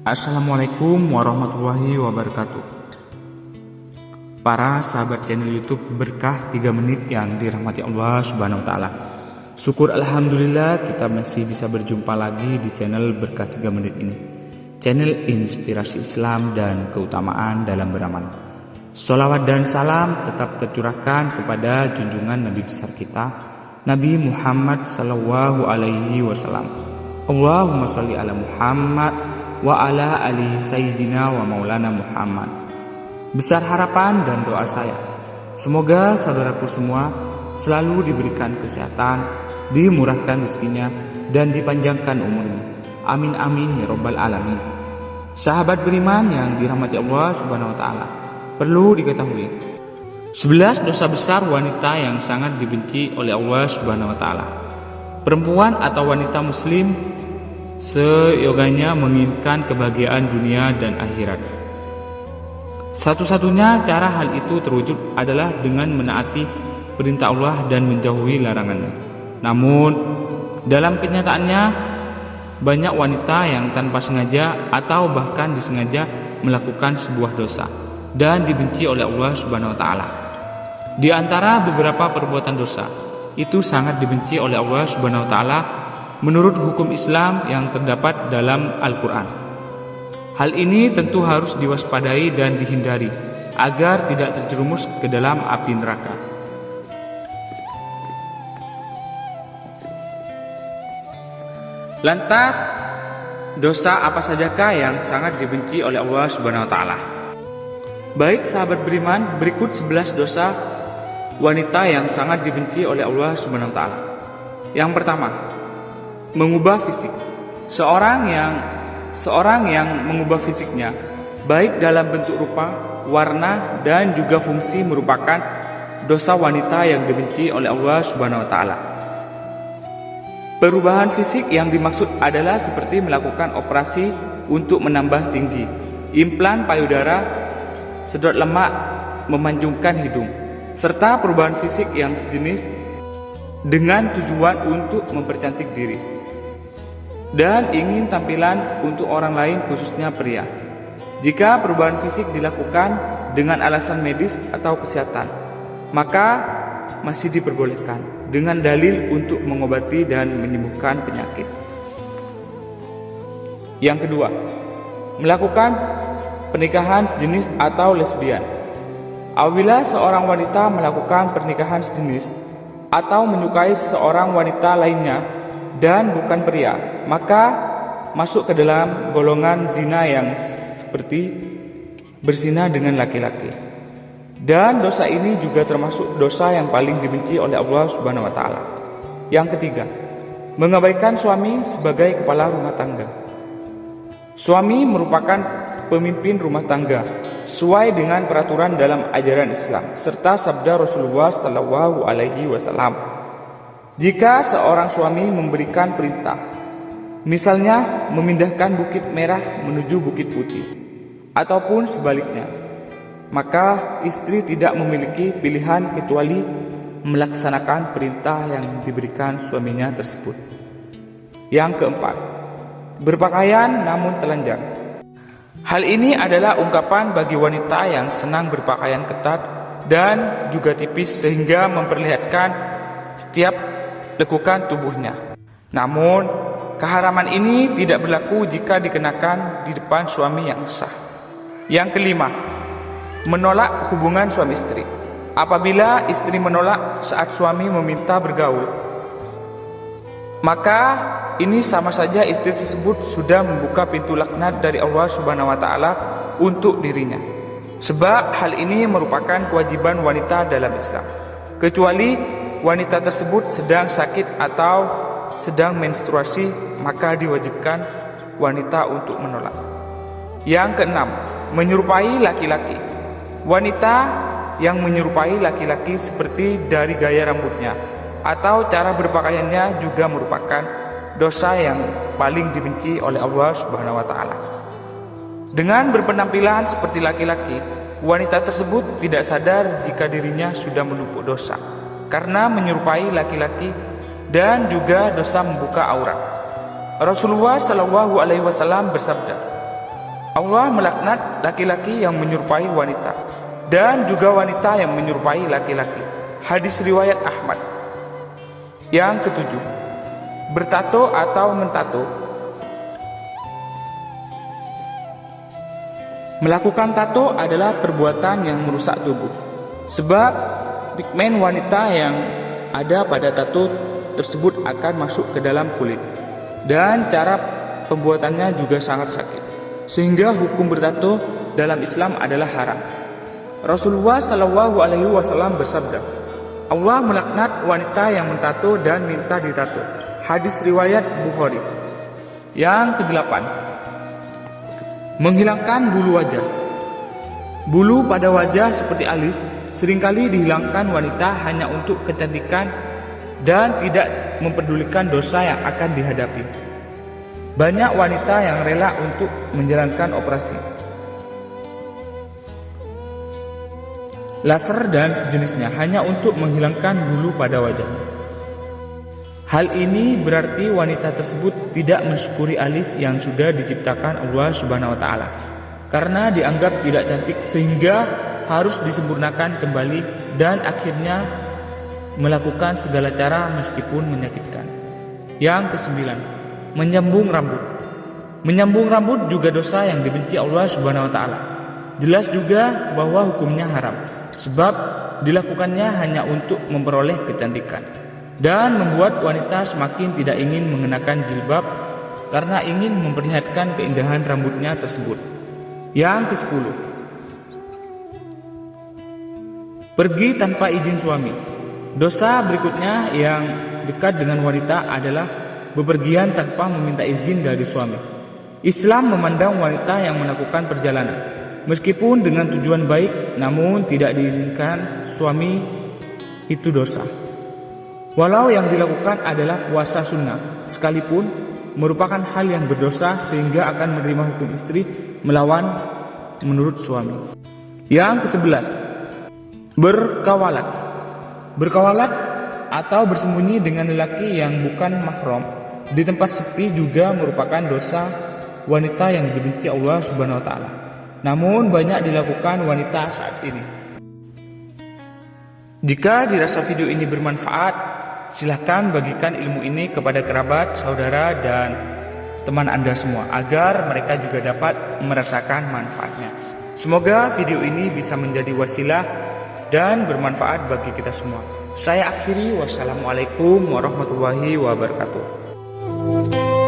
Assalamualaikum warahmatullahi wabarakatuh. Para sahabat channel YouTube Berkah 3 Menit yang dirahmati Allah Subhanahu wa taala. Syukur alhamdulillah kita masih bisa berjumpa lagi di channel Berkah 3 Menit ini. Channel inspirasi Islam dan keutamaan dalam beramal. Sholawat dan salam tetap tercurahkan kepada junjungan Nabi besar kita, Nabi Muhammad sallallahu alaihi wasallam. Allahumma sholli ala Muhammad wa ala ali sayyidina wa maulana Muhammad. Besar harapan dan doa saya, semoga saudaraku semua selalu diberikan kesehatan, dimurahkan rezekinya, dan dipanjangkan umurnya. Amin amin ya robbal alamin. Sahabat beriman yang dirahmati Allah Subhanahu wa taala, perlu diketahui 11 dosa besar wanita yang sangat dibenci oleh Allah Subhanahu wa taala. Perempuan atau wanita muslim seyoganya menginginkan kebahagiaan dunia dan akhirat. Satu-satunya cara hal itu terwujud adalah dengan menaati perintah Allah dan menjauhi larangannya. Namun, dalam kenyataannya banyak wanita yang tanpa sengaja atau bahkan disengaja melakukan sebuah dosa dan dibenci oleh Allah Subhanahu wa taala. Di antara beberapa perbuatan dosa itu sangat dibenci oleh Allah Subhanahu wa taala menurut hukum Islam yang terdapat dalam Al-Quran. Hal ini tentu harus diwaspadai dan dihindari agar tidak terjerumus ke dalam api neraka. Lantas, dosa apa sajakah yang sangat dibenci oleh Allah Subhanahu wa taala? Baik sahabat beriman, berikut 11 dosa wanita yang sangat dibenci oleh Allah Subhanahu wa taala. Yang pertama, mengubah fisik. Seorang yang mengubah fisiknya baik dalam bentuk rupa, warna, dan juga fungsi merupakan dosa wanita yang dibenci oleh Allah Subhanahu wa taala. Perubahan fisik yang dimaksud adalah seperti melakukan operasi untuk menambah tinggi, implan payudara, sedot lemak, memanjangkan hidung, serta perubahan fisik yang sejenis dengan tujuan untuk mempercantik diri dan ingin tampilan untuk orang lain khususnya pria. Jika perubahan fisik dilakukan dengan alasan medis atau kesehatan, maka masih diperbolehkan dengan dalil untuk mengobati dan menyembuhkan penyakit. Yang kedua, melakukan pernikahan sejenis atau lesbian. Apabila seorang wanita melakukan pernikahan sejenis atau menyukai seorang wanita lainnya dan bukan pria, maka masuk ke dalam golongan zina yang seperti berzina dengan laki-laki. Dan dosa ini juga termasuk dosa yang paling dibenci oleh Allah Subhanahu wa taala. Yang ketiga, mengabaikan suami sebagai kepala rumah tangga. Suami merupakan pemimpin rumah tangga sesuai dengan peraturan dalam ajaran Islam serta sabda Rasulullah sallallahu alaihi wasallam. Jika seorang suami memberikan perintah, misalnya memindahkan bukit merah menuju bukit putih, ataupun sebaliknya, maka istri tidak memiliki pilihan kecuali melaksanakan perintah yang diberikan suaminya tersebut. Yang keempat, berpakaian namun telanjang. Hal ini adalah ungkapan bagi wanita yang senang berpakaian ketat dan juga tipis sehingga memperlihatkan setiap lekukan tubuhnya. Namun, keharaman ini tidak berlaku jika dikenakan di depan suami yang sah. Yang kelima, menolak hubungan suami istri. Apabila istri menolak saat suami meminta bergaul, maka ini sama saja istri tersebut sudah membuka pintu laknat dari Allah Subhanahu wa taala untuk dirinya. Sebab hal ini merupakan kewajiban wanita dalam Islam. Kecuali wanita tersebut sedang sakit atau sedang menstruasi, maka diwajibkan wanita untuk menolak. Yang keenam, menyerupai laki-laki. Wanita yang menyerupai laki-laki seperti dari gaya rambutnya atau cara berpakaiannya juga merupakan dosa yang paling dibenci oleh Allah Subhanahu wa taala. Dengan berpenampilan seperti laki-laki, wanita tersebut tidak sadar jika dirinya sudah menumpuk dosa karena menyerupai laki-laki dan juga dosa membuka aurat. Rasulullah Shallallahu Alaihi Wasallam bersabda, Allah melaknat laki-laki yang menyerupai wanita dan juga wanita yang menyerupai laki-laki. Hadis riwayat Ahmad. Yang ketujuh, bertato atau mentato. Melakukan tato adalah perbuatan yang merusak tubuh, sebab pigmen wanita yang ada pada tato tersebut akan masuk ke dalam kulit, dan cara pembuatannya juga sangat sakit, sehingga hukum bertato dalam Islam adalah haram. Rasulullah Shallallahu Alaihi Wasallam bersabda, Allah melaknat wanita yang mentato dan minta ditato. Hadis riwayat Bukhari. Yang kedelapan, menghilangkan bulu wajah. Bulu pada wajah seperti alis seringkali dihilangkan wanita hanya untuk kecantikan dan tidak memperdulikan dosa yang akan dihadapi. Banyak wanita yang rela untuk menjalankan operasi laser dan sejenisnya hanya untuk menghilangkan bulu pada wajah. Hal ini berarti wanita tersebut tidak mensyukuri alis yang sudah diciptakan Allah Subhanahu wa taala, karena dianggap tidak cantik sehingga harus disempurnakan kembali dan akhirnya melakukan segala cara meskipun menyakitkan. Yang kesembilan, menyambung rambut. Menyambung rambut juga dosa yang dibenci Allah Subhanahu wa taala. Jelas juga bahwa hukumnya haram, sebab dilakukannya hanya untuk memperoleh kecantikan dan membuat wanita semakin tidak ingin mengenakan jilbab karena ingin memperlihatkan keindahan rambutnya tersebut. Yang ke-10, pergi tanpa izin suami. Dosa berikutnya yang dekat dengan wanita adalah bepergian tanpa meminta izin dari suami. Islam memandang wanita yang melakukan perjalanan meskipun dengan tujuan baik namun tidak diizinkan suami itu dosa. Walau yang dilakukan adalah puasa sunnah, sekalipun merupakan hal yang berdosa sehingga akan menerima hukum istri melawan menurut suami. Yang ke-11, berkawalat. Berkawalat atau bersembunyi dengan lelaki yang bukan mahram di tempat sepi juga merupakan dosa wanita yang dibenci Allah Subhanahu wa taala. Namun banyak dilakukan wanita saat ini. Jika dirasa video ini bermanfaat, silahkan bagikan ilmu ini kepada kerabat, saudara, dan teman Anda semua agar mereka juga dapat merasakan manfaatnya. Semoga video ini bisa menjadi wasilah dan bermanfaat bagi kita semua. Saya akhiri, wassalamualaikum warahmatullahi wabarakatuh.